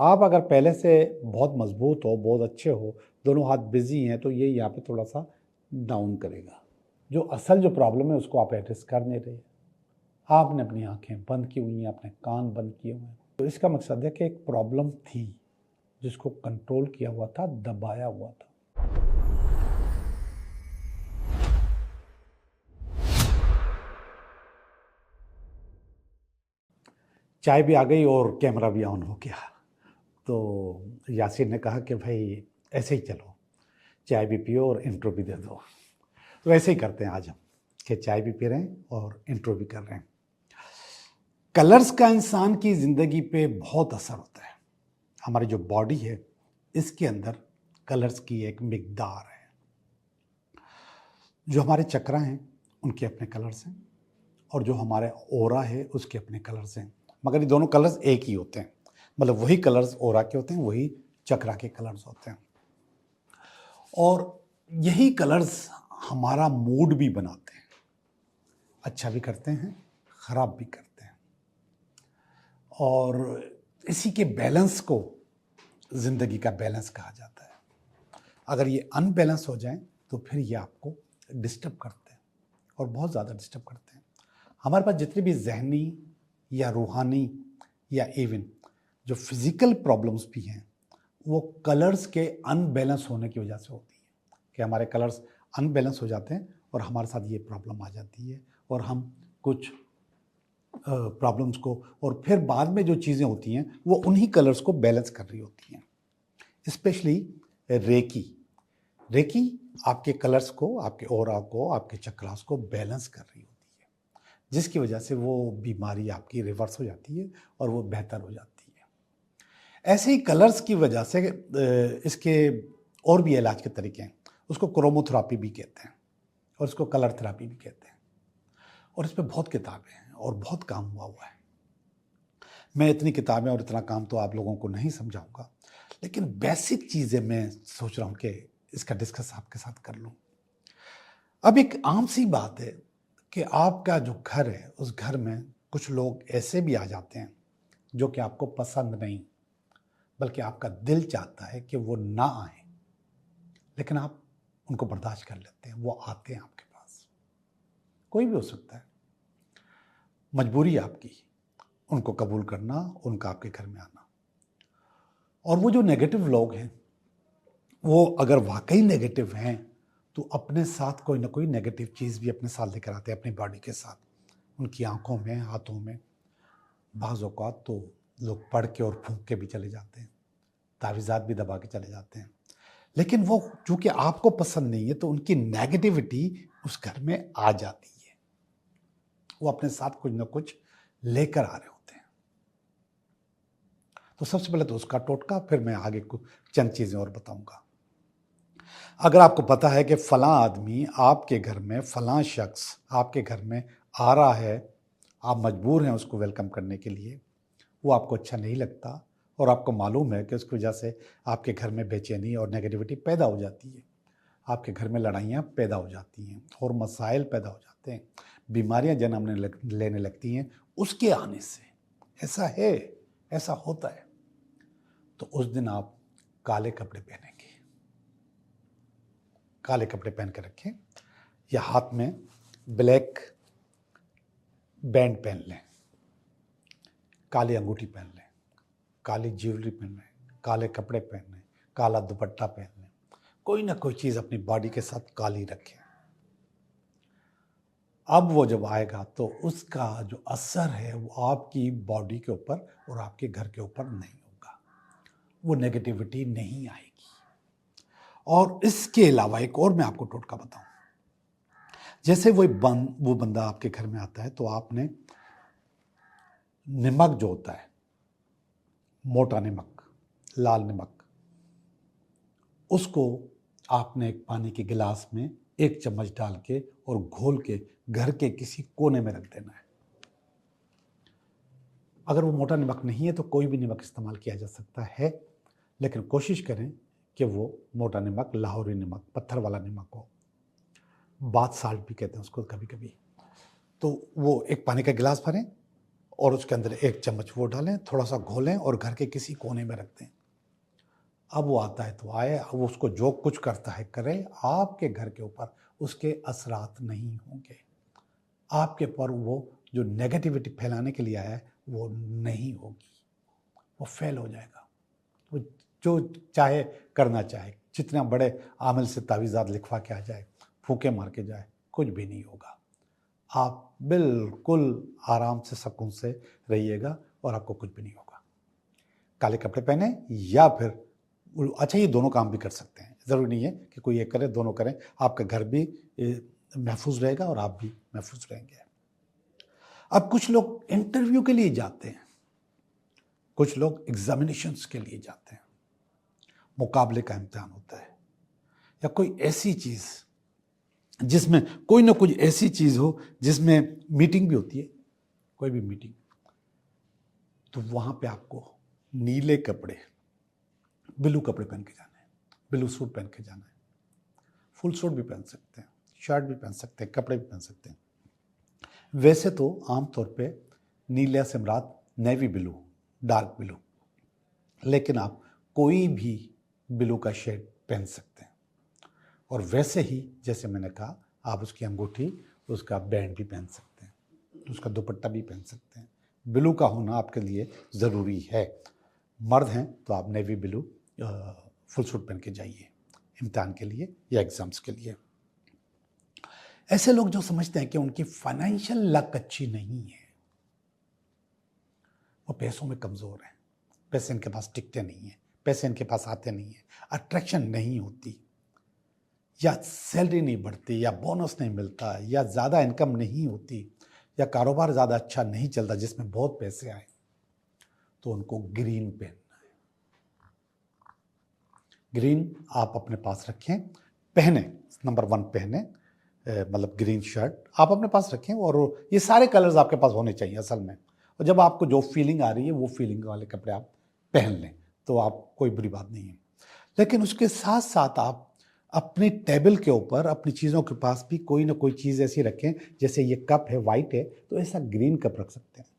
आप अगर पहले से बहुत मजबूत हो, बहुत अच्छे हो, दोनों हाथ बिजी हैं, तो ये यहाँ पे थोड़ा सा डाउन करेगा। जो असल जो प्रॉब्लम है उसको आप एड्रेस कर नहीं रहे। आपने अपनी आंखें बंद की हुई हैं, अपने कान बंद किए हुए हैं। तो इसका मकसद है कि एक प्रॉब्लम थी जिसको कंट्रोल किया हुआ था, दबाया हुआ था। चाय भी आ गई और कैमरा भी ऑन हो गया। तो यासिर ने कहा कि भाई ऐसे ही चलो, चाय भी पियो और इंट्रो भी दे दो। तो ऐसे ही करते हैं आज हम, कि चाय भी पी रहे हैं और इंट्रो भी कर रहे हैं। कलर्स का इंसान की ज़िंदगी पे बहुत असर होता है। हमारी जो बॉडी है इसके अंदर कलर्स की एक मिकदार है। जो हमारे चक्रा हैं उनके अपने कलर्स हैं और जो हमारे ओरा है उसके अपने कलर्स हैं, मगर ये दोनों कलर्स एक ही होते हैं। मतलब वही कलर्स ओरा के होते हैं, वही चक्रा के कलर्स होते हैं। और यही कलर्स हमारा मूड भी बनाते हैं, अच्छा भी करते हैं, ख़राब भी करते हैं। और इसी के बैलेंस को ज़िंदगी का बैलेंस कहा जाता है। अगर ये अनबैलेंस हो जाए तो फिर ये आपको डिस्टर्ब करते हैं और बहुत ज़्यादा डिस्टर्ब करते हैं। हमारे पास जितनी भी जहनी या रूहानी या इवन जो फिज़िकल प्रॉब्लम्स भी हैं वो कलर्स के अनबैलेंस होने की वजह से होती है, कि हमारे कलर्स अनबैलेंस हो जाते हैं और हमारे साथ ये प्रॉब्लम आ जाती है और हम कुछ प्रॉब्लम्स को, और फिर बाद में जो चीज़ें होती हैं वो उन्हीं कलर्स को बैलेंस कर रही होती हैं। स्पेशली रेकी रेकी आपके कलर्स को, आपके ऑरा को, आपके चक्रास को बैलेंस कर रही होती है, जिसकी वजह से वो बीमारी आपकी रिवर्स हो जाती है और वो बेहतर हो जाती है। ऐसे ही कलर्स की वजह से इसके और भी इलाज के तरीके हैं। उसको क्रोमोथेरापी भी कहते हैं और इसको कलर थेरापी भी कहते हैं। और इस पर बहुत किताबें हैं और बहुत काम हुआ है। मैं इतनी किताबें और इतना काम तो आप लोगों को नहीं समझाऊंगा, लेकिन बेसिक चीज़ें मैं सोच रहा हूँ कि इसका डिस्कस आपके साथ कर लूँ। अब एक आम सी बात है कि आपका जो घर है उस घर में कुछ लोग ऐसे भी आ जाते हैं जो कि आपको पसंद नहीं, बल्कि आपका दिल चाहता है कि वो ना आए, लेकिन आप उनको बर्दाश्त कर लेते हैं। वो आते हैं आपके पास, कोई भी हो सकता है, मजबूरी आपकी उनको कबूल करना, उनका आपके घर में आना। और वो जो नेगेटिव लोग हैं वो अगर वाकई नेगेटिव हैं तो अपने साथ कोई ना कोई नेगेटिव चीज़ भी अपने साथ लेकर आते हैं, अपनी बॉडी के साथ, उनकी आंखों में, हाथों में। बाज़ औक़ात तो लोग पढ़ के और फूंक के भी चले जाते हैं, तावीज़ात भी दबा के चले जाते हैं। लेकिन वो चूँकि आपको पसंद नहीं है तो उनकी नेगेटिविटी उस घर में आ जाती है। वो अपने साथ कुछ ना कुछ लेकर आ रहे होते हैं। तो सबसे पहले तो उसका टोटका, फिर मैं आगे कुछ चंद चीज़ें और बताऊंगा। अगर आपको पता है कि फलां आदमी आपके घर में, फलां शख्स आपके घर में आ रहा है, आप मजबूर हैं उसको वेलकम करने के लिए, वो आपको अच्छा नहीं लगता और आपको मालूम है कि उसकी वजह से आपके घर में बेचैनी और नेगेटिविटी पैदा हो जाती है, आपके घर में लड़ाइयाँ पैदा हो जाती हैं और मसाइल पैदा हो जाते हैं, बीमारियाँ जन्म लेने लगती हैं उसके आने से। ऐसा है, ऐसा होता है। तो उस दिन आप काले कपड़े पहनेंगे, काले कपड़े पहन के रखें, या हाथ में ब्लैक बैंड पहन लें, काली अंगूठी पहन लें, काली ज्वेलरी पहन लें, काले कपड़े पहन लें, काला दुपट्टा पहन लें, कोई ना कोई चीज़ अपनी बॉडी के साथ काली रखें। अब वो जब आएगा तो उसका जो असर है वो आपकी बॉडी के ऊपर और आपके घर के ऊपर नहीं होगा, वो नेगेटिविटी नहीं आएगी। और इसके अलावा एक और मैं आपको टोटका बताऊं। जैसे वो बंदा आपके घर में आता है तो आपने नमक जो होता है, मोटा नमक, लाल नमक, उसको आपने एक पानी के गिलास में 1 चम्मच डाल के और घोल के घर के किसी कोने में रख देना है। अगर वो मोटा नमक नहीं है तो कोई भी नमक इस्तेमाल किया जा सकता है, लेकिन कोशिश करें कि वो मोटा नमक, लाहौरी नमक, पत्थर वाला नमक हो, बाथ साल्ट भी कहते हैं उसको कभी कभी। तो वो एक पानी का गिलास भरें और उसके अंदर 1 चम्मच वो डालें, थोड़ा सा घोलें और घर के किसी कोने में रख दें। अब वो आता है तो आए, अब उसको जो कुछ करता है करे, आपके घर के ऊपर उसके असरात नहीं होंगे। आपके पर वो जो नेगेटिविटी फैलाने के लिए आया है वो नहीं होगी, वो फेल हो जाएगा। वो जो चाहे करना चाहे, जितना बड़े आमिल से तावीज़ात लिखवा के आ जाए, फूके मार के जाए, कुछ भी नहीं होगा। आप बिल्कुल आराम से सुकून से रहिएगा और आपको कुछ भी नहीं होगा। काले कपड़े पहने या फिर अच्छा, ये दोनों काम भी कर सकते हैं, ज़रूरी नहीं है कि कोई एक करे, दोनों करें। आपका घर भी महफूज रहेगा और आप भी महफूज रहेंगे। अब कुछ लोग इंटरव्यू के लिए जाते हैं, कुछ लोग एग्जामिनेशंस के लिए जाते हैं, मुकाबले का इम्तिहान होता है, या कोई ऐसी चीज़ जिसमें कोई ना कुछ ऐसी चीज़ हो जिसमें मीटिंग भी होती है, कोई भी मीटिंग, तो वहाँ पे आपको नीले कपड़े, ब्लू कपड़े पहन के जाना है, ब्लू सूट पहन के जाना है। फुल सूट भी पहन सकते हैं, शर्ट भी पहन सकते हैं, कपड़े भी पहन सकते हैं। वैसे तो आमतौर पे नीला से मुराद नेवी ब्लू, डार्क ब्लू, लेकिन आप कोई भी ब्लू का शेड पहन सकते हैं। और वैसे ही जैसे मैंने कहा, आप उसकी अंगूठी, उसका बैंड भी पहन सकते हैं, उसका दुपट्टा भी पहन सकते हैं। ब्लू का होना आपके लिए ज़रूरी है। मर्द हैं तो आप नेवी ब्लू फुल सूट पहन के जाइए इम्तिहान के लिए या एग्ज़ाम्स के लिए। ऐसे लोग जो समझते हैं कि उनकी फाइनेंशियल लक अच्छी नहीं है, वो पैसों में कमज़ोर हैं, पैसे इनके पास टिकते नहीं हैं, पैसे इनके पास आते नहीं हैं, अट्रैक्शन नहीं होती, या सैलरी नहीं बढ़ती, या बोनस नहीं मिलता, या ज़्यादा इनकम नहीं होती, या कारोबार ज़्यादा अच्छा नहीं चलता जिसमें बहुत पैसे आए, तो उनको ग्रीन पहनना है। ग्रीन आप अपने पास रखें, पहने, नंबर 1 पहने, मतलब ग्रीन शर्ट आप अपने पास रखें, और ये सारे कलर्स आपके पास होने चाहिए असल में। और जब आपको जो फीलिंग आ रही है वो फीलिंग वाले कपड़े आप पहन लें तो आप, कोई बुरी बात नहीं है। लेकिन उसके साथ साथ आप अपनी टेबल के ऊपर, अपनी चीज़ों के पास भी कोई ना कोई चीज़ ऐसी रखें, जैसे ये कप है, वाइट है, तो ऐसा ग्रीन कप रख सकते हैं।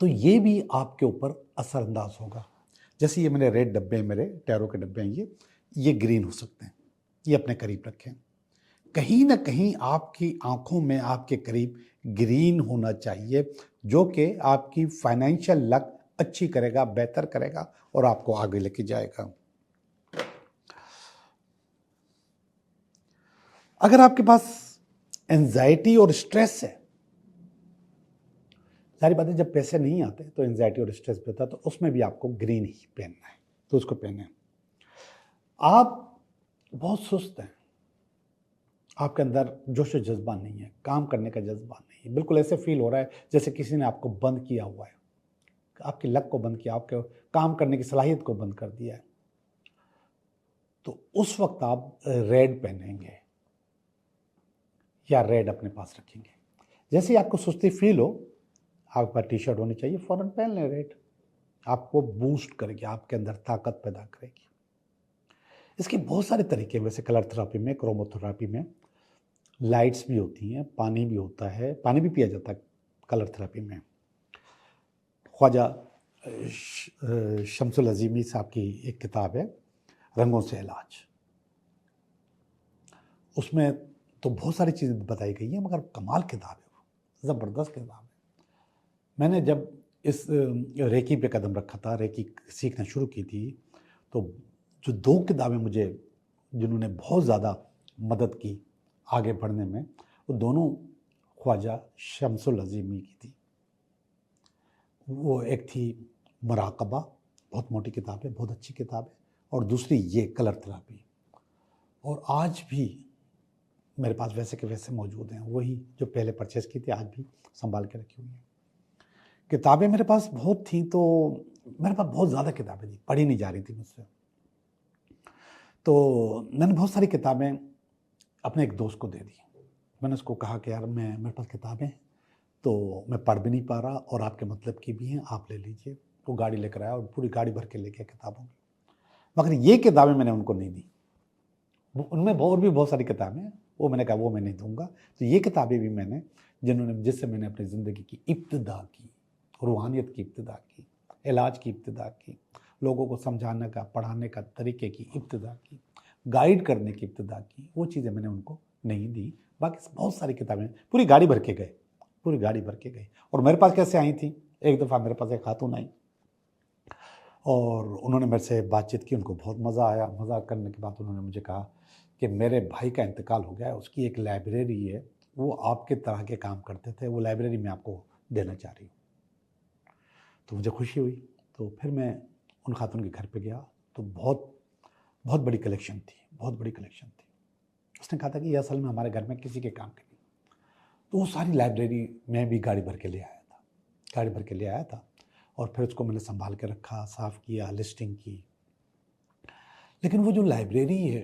तो ये भी आपके ऊपर असरअंदाज होगा। जैसे ये मेरे रेड डब्बे, मेरे टैरो के डब्बे हैं, ये ग्रीन हो सकते हैं, ये अपने करीब रखें। कहीं ना कहीं आपकी आंखों में आपके करीब ग्रीन होना चाहिए, जो कि आपकी फाइनेंशियल लक अच्छी करेगा, बेहतर करेगा और आपको आगे लेके जाएगा। अगर आपके पास एंजाइटी और स्ट्रेस है, सारी बातें, जब पैसे नहीं आते तो एंजाइटी और स्ट्रेस भी होता है, तो उसमें भी आपको ग्रीन ही पहनना है, तो उसको पहने। आप बहुत सुस्त हैं, आपके अंदर जोश और जज्बा नहीं है, काम करने का जज्बा नहीं है, बिल्कुल ऐसे फील हो रहा है जैसे किसी ने आपको बंद किया हुआ है, आपकी लक को बंद किया, आपके काम करने की सलाहियत को बंद कर दिया है, तो उस वक्त आप रेड पहनेंगे या रेड अपने पास रखेंगे। जैसे ही आपको सुस्ती फील हो, आपके पास टी शर्ट होनी चाहिए, फ़ौरन पहन लें रेड, आपको बूस्ट करेगी, आपके अंदर ताकत पैदा करेगी। इसके बहुत सारे तरीके हैं वैसे कलर थेरापी में, क्रोमोथेरापी में। लाइट्स भी होती हैं, पानी भी होता है, पानी भी पिया जाता है कलर थेरापी में। ख्वाजा शम्सुल अज़ीमी साहब की एक किताब है, रंगों से इलाज, उसमें तो बहुत सारी चीज़ें बताई गई हैं, मगर कमाल किताब है, वो ज़बरदस्त किताब है। मैंने जब इस रेकी पे कदम रखा था, रेकी सीखना शुरू की थी, तो जो 2 किताबें मुझे, जिन्होंने बहुत ज़्यादा मदद की आगे बढ़ने में, वो दोनों ख्वाजा शम्सुल अज़ीमी की थी। वो एक थी मुराक़बा, बहुत मोटी किताब है, बहुत अच्छी किताब है, और दूसरी ये कलर थेरापी। और आज भी मेरे पास वैसे के वैसे मौजूद हैं, वही जो पहले परचेज़ की थी, आज भी संभाल के रखी हुई हैं। किताबें मेरे पास बहुत थी, तो मेरे पास बहुत ज़्यादा किताबें थी, पढ़ी नहीं जा रही थी मुझसे, तो मैंने बहुत सारी किताबें अपने एक दोस्त को दे दी। मैंने उसको कहा कि यार, मेरे पास किताबें हैं, तो मैं पढ़ भी नहीं पा रहा और आपके मतलब की भी हैं, आप ले लीजिए। वो गाड़ी लेकर आया और पूरी गाड़ी भर के ले गया किताबों की। मगर ये किताबें मैंने उनको नहीं दी, उनमें और भी बहुत सारी किताबें हैं, वो मैंने कहा वो मैं नहीं दूंगा। तो ये किताबें भी मैंने जिससे मैंने अपनी ज़िंदगी की इब्तिदा की, रूहानियत की इब्तिदा की, इलाज की इब्तिदा की, लोगों को समझाने का, पढ़ाने का तरीके की इब्तिदा की, गाइड करने की इब्तिदा की, वो चीज़ें मैंने उनको नहीं दी। बाकी बहुत सारी किताबें पूरी गाड़ी भर के गए, पूरी गाड़ी भर के गए। और मेरे पास कैसे आई थी, एक दफ़ा मेरे पास एक खातून आई और उन्होंने मेरे से बातचीत की, उनको बहुत मज़ा आया। मज़ा करने के बाद उन्होंने मुझे कहा कि मेरे भाई का इंतकाल हो गया है, उसकी एक लाइब्रेरी है, वो आपके तरह के काम करते थे, वो लाइब्रेरी में आपको देना चाह रही हूँ। तो मुझे खुशी हुई। तो फिर मैं उन खातून के घर पे गया, तो बहुत बहुत बड़ी कलेक्शन थी, बहुत बड़ी कलेक्शन थी। उसने कहा था कि ये असल में हमारे घर में किसी के काम की नहीं। तो वो सारी लाइब्रेरी मैं भी गाड़ी भर के ले आया था, गाड़ी भर के ले आया था। और फिर उसको मैंने संभाल के रखा, साफ़ किया, लिस्टिंग की। लेकिन वो जो लाइब्रेरी है,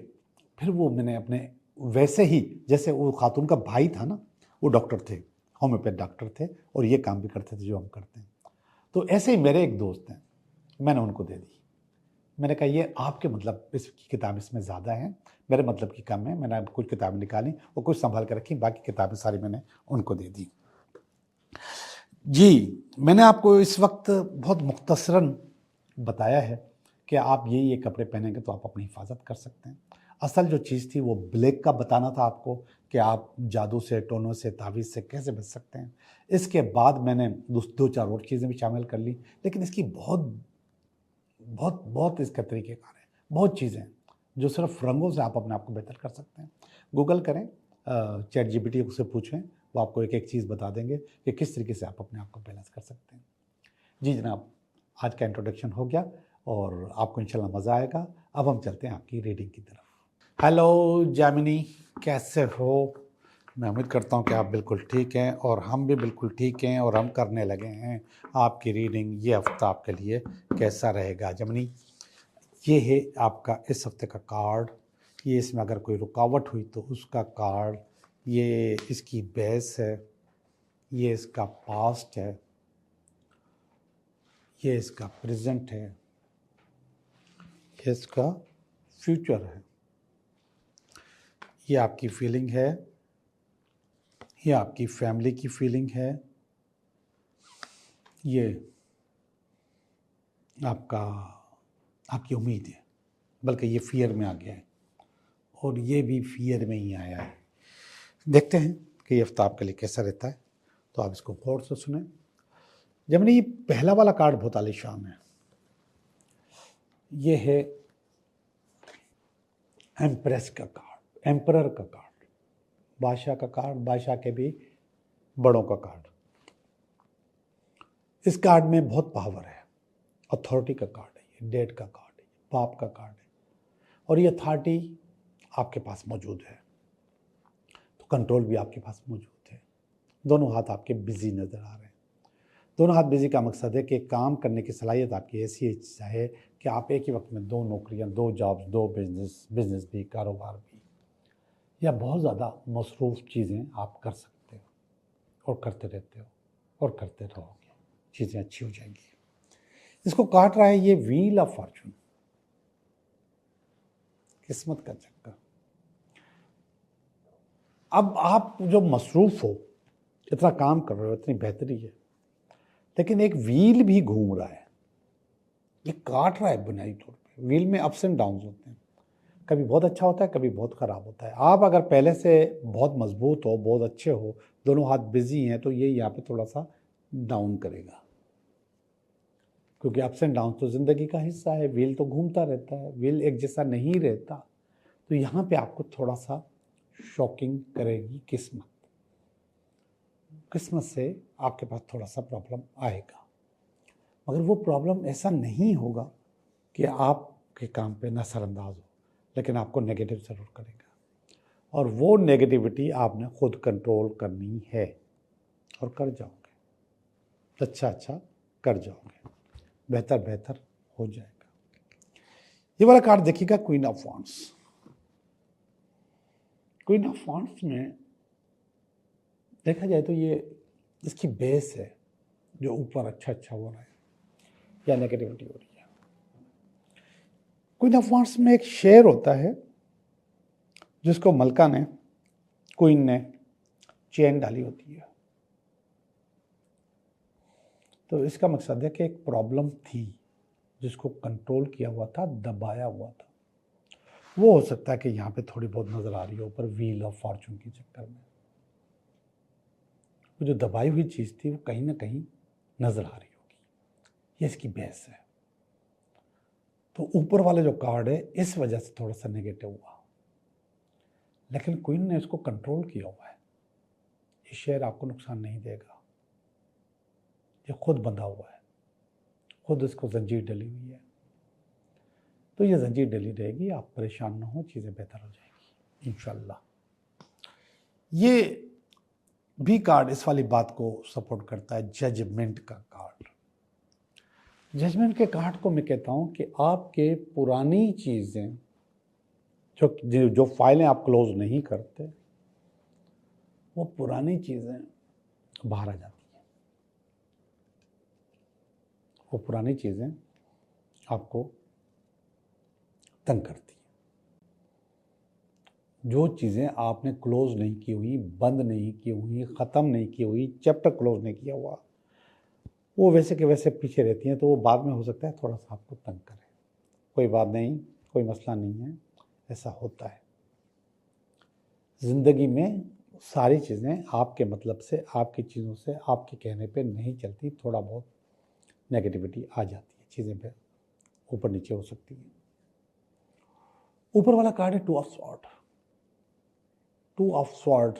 फिर वो मैंने अपने वैसे ही, जैसे वो खातून का भाई था ना, वो डॉक्टर थे, होम्योपैथ डॉक्टर थे, और ये काम भी करते थे जो हम करते हैं। तो ऐसे ही मेरे एक दोस्त हैं, मैंने उनको दे दी। मैंने कहा ये आपके मतलब इसकी किताब इसमें ज़्यादा है, मेरे मतलब की कम है। मैंने कुछ किताबें निकाली और कुछ संभाल कर रखी, बाकी किताबें सारी मैंने उनको दे दी। जी, मैंने आपको इस वक्त बहुत मुख्तसरन बताया है कि आप ये कपड़े पहनेंगे तो आप अपनी हिफाजत कर सकते हैं। असल जो चीज़ थी वो ब्लैक का बताना था आपको कि आप जादू से, टोनों से, तावीज़ से कैसे बच सकते हैं। इसके बाद मैंने दो चार और चीज़ें भी शामिल कर ली, लेकिन इसकी बहुत बहुत बहुत इसका तरीक़ेकार है, बहुत चीज़ें हैं जो सिर्फ रंगों से आप अपने आप को बेहतर कर सकते हैं। गूगल करें, चैट जीपीटी से पूछें, वो आपको एक एक चीज़ बता देंगे कि किस तरीके से आप अपने आप को बैलेंस कर सकते हैं। जी जनाब, आज का इंट्रोडक्शन हो गया और आपको इंशाल्लाह मज़ा आएगा। अब हम चलते हैं आपकी रीडिंग की तरफ। हेलो जैमिनी, कैसे हो? मैं उम्मीद करता हूँ कि आप बिल्कुल ठीक हैं और हम भी बिल्कुल ठीक हैं, और हम करने लगे हैं आपकी रीडिंग। ये हफ्ता आपके लिए कैसा रहेगा जैमिनी? ये है आपका इस हफ्ते का कार्ड। ये इसमें अगर कोई रुकावट हुई तो उसका कार्ड, ये इसकी बेस है, ये इसका पास्ट है, ये इसका प्रेजेंट है, ये इसका फ्यूचर है। ये आपकी फीलिंग है, ये आपकी फैमिली की फीलिंग है, ये आपकी उम्मीद है, बल्कि ये फियर में आ गया है, और ये भी फियर में ही आया है। देखते हैं कि ये हफ्ता आपके लिए कैसा रहता है, तो आप इसको गौर से सुने। जब मैंने ये पहला वाला कार्ड बहुत आलीशान है, ये है एम्प्रेस का कार्ड, एम्परर का कार्ड, बादशाह का कार्ड, बादशाह के भी बड़ों का कार्ड। इस कार्ड में बहुत पावर है, अथॉरिटी का कार्ड है, ये डेड का कार्ड है, पाप का कार्ड है, और ये अथॉरिटी आपके पास मौजूद है, तो कंट्रोल भी आपके पास मौजूद है। दोनों हाथ आपके बिजी नज़र आ रहे हैं। दोनों हाथ बिजी का मकसद है कि काम करने की सलाहियत आपकी ऐसी है कि आप एक ही वक्त में 2 नौकरियां, 2 जॉब्स, 2 बिजनेस भी, कारोबार भी, या बहुत ज़्यादा मसरूफ़ चीज़ें आप कर सकते हो और करते रहते हो और करते रहोगे, चीज़ें अच्छी हो जाएंगी। इसको काट रहा है ये व्हील ऑफ फॉर्चून, किस्मत का चक्कर। अब आप जो मसरूफ़ हो, इतना काम कर रहे हो, इतनी बेहतरी है, लेकिन एक व्हील भी घूम रहा है, ये काट रहा है बुनियादी तौर पे। व्हील में अप्स एंड डाउन्स होते हैं, कभी बहुत अच्छा होता है, कभी बहुत ख़राब होता है। आप अगर पहले से बहुत मजबूत हो, बहुत अच्छे हो, दोनों हाथ बिजी हैं, तो ये यहाँ पे थोड़ा सा डाउन करेगा, क्योंकि अप्स एंड डाउन तो ज़िंदगी का हिस्सा है। व्हील तो घूमता रहता है, व्हील एक जैसा नहीं रहता। तो यहाँ पे आपको थोड़ा सा शॉकिंग करेगी किस्मत, किस्मत से आपके पास थोड़ा सा प्रॉब्लम आएगा, मगर वो प्रॉब्लम ऐसा नहीं होगा कि आपके काम पे नज़रअंदाज हो, लेकिन आपको नेगेटिव ज़रूर करेगा, और वो नेगेटिविटी आपने खुद कंट्रोल करनी है, और कर जाओगे, अच्छा कर जाओगे, बेहतर बेहतर हो जाएगा। ये वाला कार्ड देखिएगा, queen of wands. Queen of wands में देखा जाए तो ये इसकी बेस है जो ऊपर अच्छा हो रहा है या नेगेटिविटी हो रही है। क्वीन ऑफ वांड्स में एक शेर होता है जिसको मलका ने, क्वीन ने चेन डाली होती है, तो इसका मकसद है कि एक प्रॉब्लम थी जिसको कंट्रोल किया हुआ था, दबाया हुआ था। वो हो सकता है कि यहाँ पे थोड़ी बहुत नज़र आ रही हो ऊपर व्हील ऑफ फॉर्चून के चक्कर में। वो जो दबाई हुई चीज़ थी वो कहीं ना कहीं नज़र आ रही होगी। ये इसकी बहस है। तो ऊपर वाले जो कार्ड है इस वजह से थोड़ा सा नेगेटिव हुआ, लेकिन क्वीन ने इसको कंट्रोल किया हुआ है। ये शेयर आपको नुकसान नहीं देगा, ये खुद बंधा हुआ है, खुद इसको जंजीर डली हुई है। तो ये जंजीर डली रहेगी, आप परेशान ना हो, चीज़ें बेहतर हो जाएगी इंशाल्लाह। ये भी कार्ड इस वाली बात को सपोर्ट करता है, जजमेंट का कार्ड। जजमेंट के कार्ड को मैं कहता हूं कि आपके पुरानी चीज़ें जो फाइलें आप क्लोज नहीं करते, वो पुरानी चीज़ें बाहर आ जाती हैं। वो पुरानी चीज़ें आपको तंग करती हैं। जो चीज़ें आपने क्लोज नहीं की हुई, बंद नहीं की हुई, ख़त्म नहीं की हुई, चैप्टर क्लोज नहीं किया हुआ, वो वैसे के वैसे पीछे रहती हैं। तो वो बाद में हो सकता है थोड़ा सा आपको तंग करे। कोई बात नहीं, कोई मसला नहीं है, ऐसा होता है। ज़िंदगी में सारी चीज़ें आपके मतलब से, आपकी चीज़ों से, आपके कहने पे नहीं चलती। थोड़ा बहुत नेगेटिविटी आ जाती है, चीज़ें पे ऊपर नीचे हो सकती है। ऊपर वाला कार्ड है 2 ऑफ स्वॉर्ड। 2 ऑफ स्वॉर्ड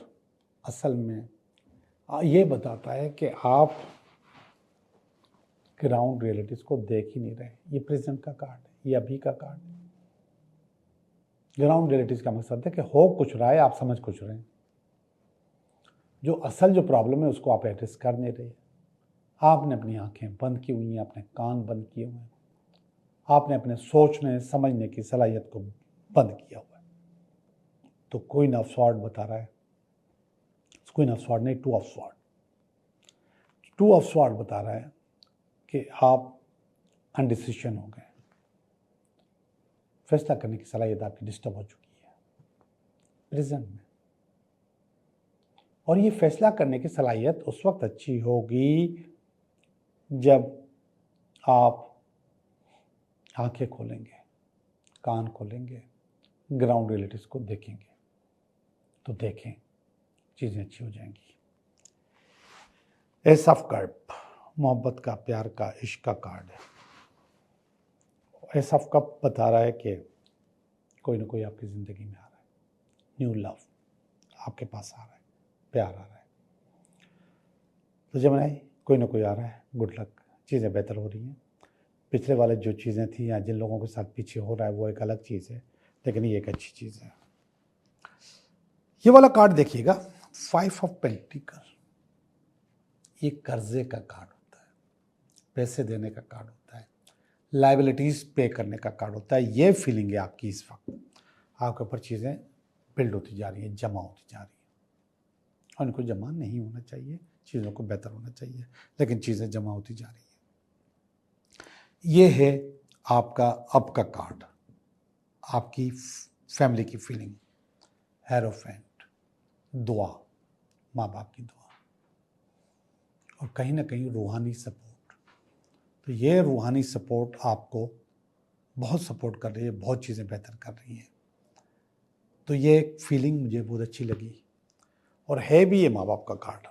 असल में ये बताता है कि आप ग्राउंड रियलिटीज़ को देख ही नहीं रहे। ये प्रेजेंट का कार्ड है, ये अभी का कार्ड है। ग्राउंड रियलिटीज़ का मकसद है कि हो कुछ रहा है, आप समझ कुछ रहे हैं। जो असल जो प्रॉब्लम है उसको आप एड्रेस कर नहीं रहे। आपने अपनी आंखें बंद की हुई हैं, अपने कान बंद किए हुए हैं, आपने अपने सोचने समझने की सलाहियत को बंद किया हुआ है। तो क्वीन ऑफ स्वॉर्ड बता रहा है, क्वीन ऑफ स्वॉर्ड नहीं, 2 ऑफ स्वॉर्ड। 2 ऑफ स्वॉर्ड बता रहा है कि आप अनडिसिशन हो गए, फैसला करने की सलाहियत आपकी डिस्टर्ब हो चुकी है प्रेजेंट में। और ये फैसला करने की सलाहियत उस वक्त अच्छी होगी जब आप आंखें खोलेंगे, कान खोलेंगे, ग्राउंड रियलिटीज़ को देखेंगे। तो देखें, चीज़ें अच्छी हो जाएंगी। एस ऑफ कप, मोहब्बत का, प्यार का, इश्क का कार्ड है। एस ऑफ कप बता रहा है कि कोई ना कोई आपकी ज़िंदगी में आ रहा है, न्यू लव आपके पास आ रहा है, प्यार आ रहा है। तो जब नहीं, कोई ना कोई आ रहा है, गुड लक, चीज़ें बेहतर हो रही हैं। पिछले वाले जो चीज़ें थी या जिन लोगों के साथ पीछे हो रहा है वो एक अलग चीज़ है, लेकिन ये एक अच्छी चीज़ है। ये वाला कार्ड देखिएगा, 5 ऑफ पेंटिकल। ये कर्जे का कार्ड होता है, पैसे देने का कार्ड होता है, लाइबिलिटीज़ पे करने का कार्ड होता है। ये फीलिंग है आपकी इस वक्त, आपके ऊपर चीज़ें बिल्ड होती जा रही हैं, जमा होती जा रही हैं। और इनको जमा नहीं होना चाहिए, चीज़ों को बेहतर होना चाहिए, लेकिन चीज़ें जमा होती जा रही हैं। ये है आपका अब का कार्ड, आपकी फैमिली की फीलिंग, हेरोफेंट, दुआ, माँ बाप की दुआ, और कहीं ना कहीं रूहानी सपोर्ट। तो ये रूहानी सपोर्ट आपको बहुत सपोर्ट कर रही है, बहुत चीज़ें बेहतर कर रही हैं। तो ये एक फीलिंग मुझे बहुत अच्छी लगी। और है भी ये माँ बाप का कार्ड।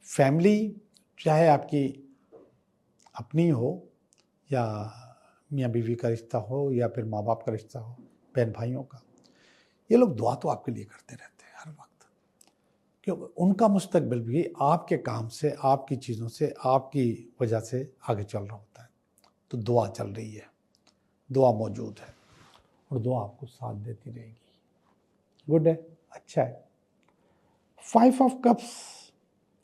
फैमिली चाहे आपकी अपनी हो या मियाँ बीवी का रिश्ता हो या फिर माँ बाप का रिश्ता हो, बहन भाइयों का, ये लोग दुआ तो आपके लिए करते रहते हैं हर वक्त, क्योंकि उनका मुस्तकबिल भी आपके काम से, आपकी चीज़ों से, आपकी वजह से आगे चल रहा होता है। तो दुआ चल रही है, दुआ मौजूद है, और दुआ आपको साथ देती रहेगी। गुड है, अच्छा है। 5 ऑफ कप्स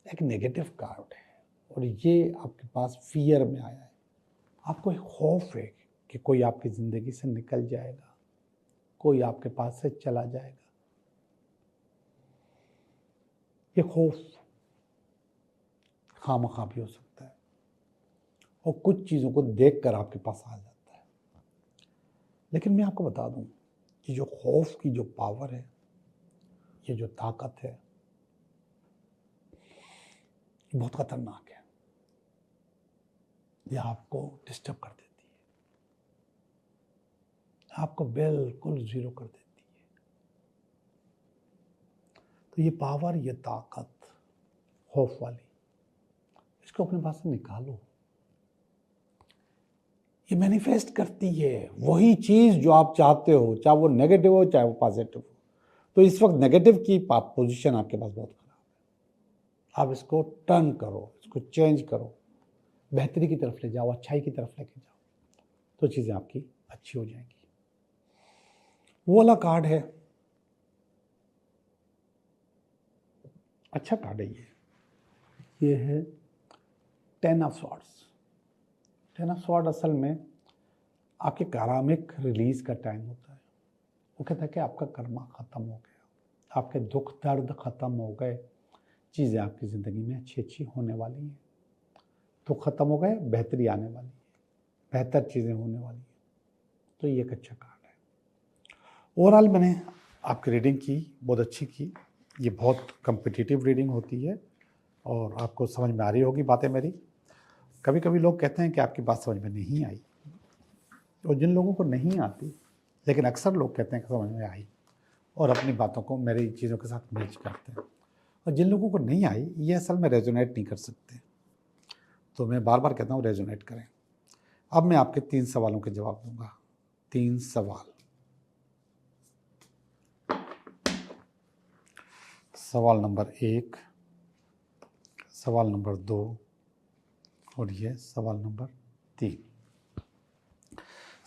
एक नेगेटिव कार्ड है, और ये आपके पास फियर में आया है। आपको एक खौफ है कि कोई आपकी ज़िंदगी से निकल जाएगा, कोई आपके पास से चला जाएगा। ये खौफ खामखा भी हो सकता है, और कुछ चीज़ों को देखकर आपके पास आ जाता है। लेकिन मैं आपको बता दूं, ये जो खौफ की जो पावर है, ये जो ताकत है, ये बहुत खतरनाक है। ये आपको डिस्टर्ब कर देती है, आपको बिल्कुल ज़ीरो कर देती है। तो ये पावर, ये ताकत खौफ वाली, इसको अपने पास से निकालो। ये मैनिफेस्ट करती है वही चीज़ जो आप चाहते हो, चाहे वो नेगेटिव हो चाहे वो पॉजिटिव हो। तो इस वक्त नेगेटिव की पोजीशन आपके पास बहुत खराब है। आप इसको टर्न करो, इसको चेंज करो, बेहतरी की तरफ ले जाओ, अच्छाई की तरफ लेके जाओ, तो चीज़ें आपकी अच्छी हो जाएंगी। वो वाला कार्ड है, अच्छा कार्ड है ये है 10 ऑफ स्वॉर्ड्स। 10 ऑफ स्वॉर्ड असल में आपके कारामिक रिलीज का टाइम होता है। वो कहता है कि आपका कर्मा ख़त्म हो गया, आपके दुख दर्द ख़त्म हो गए, चीज़ें आपकी ज़िंदगी में अच्छी अच्छी होने वाली हैं। दुख ख़त्म हो गए, बेहतरी आने वाली है, बेहतर चीज़ें होने वाली हैं। तो ये एक अच्छा कार्ड है। ओवरऑल मैंने आपकी रीडिंग की, बहुत अच्छी की। ये बहुत कम्पिटिटिव रीडिंग होती है और आपको समझ में आ रही होगी बातें मेरी। कभी कभी लोग कहते हैं कि आपकी बात समझ में नहीं आई, और जिन लोगों को नहीं आती, लेकिन अक्सर लोग कहते हैं कि समझ में आई और अपनी बातों को मेरी चीज़ों के साथ मैच करते हैं। और जिन लोगों को नहीं आई, ये असल में रेजोनेट नहीं कर सकते। तो मैं बार बार कहता हूँ रेजोनेट करें। अब मैं आपके 3 सवालों के जवाब दूंगा। 3 सवाल। सवाल नंबर 1, सवाल नंबर 2 और ये सवाल नंबर 3।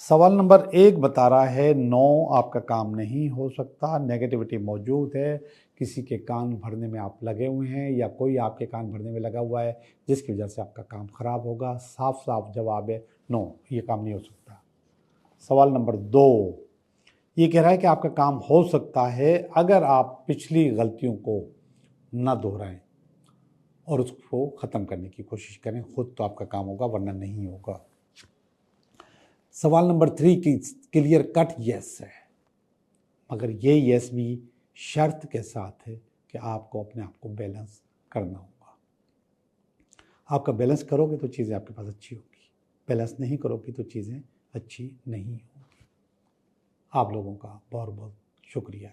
सवाल नंबर 1 बता रहा है नो, आपका काम नहीं हो सकता, नेगेटिविटी मौजूद है, किसी के कान भरने में आप लगे हुए हैं या कोई आपके कान भरने में लगा हुआ है जिसकी वजह से आपका काम खराब होगा। साफ साफ जवाब है नो, ये काम नहीं हो सकता। सवाल नंबर 2 ये कह रहा है कि आपका काम हो सकता है अगर आप पिछली गलतियों को न दोहराएं और उसको ख़त्म करने की कोशिश करें, खुद तो आपका काम होगा वरना नहीं होगा। सवाल नंबर 3 की क्लियर कट यस है, मगर ये यस भी शर्त के साथ है कि आपको अपने आप को बैलेंस करना होगा। आपका बैलेंस करोगे तो चीज़ें आपके पास अच्छी होगी, बैलेंस नहीं करोगे तो चीज़ें अच्छी नहीं होगी। आप लोगों का बहुत बहुत शुक्रिया।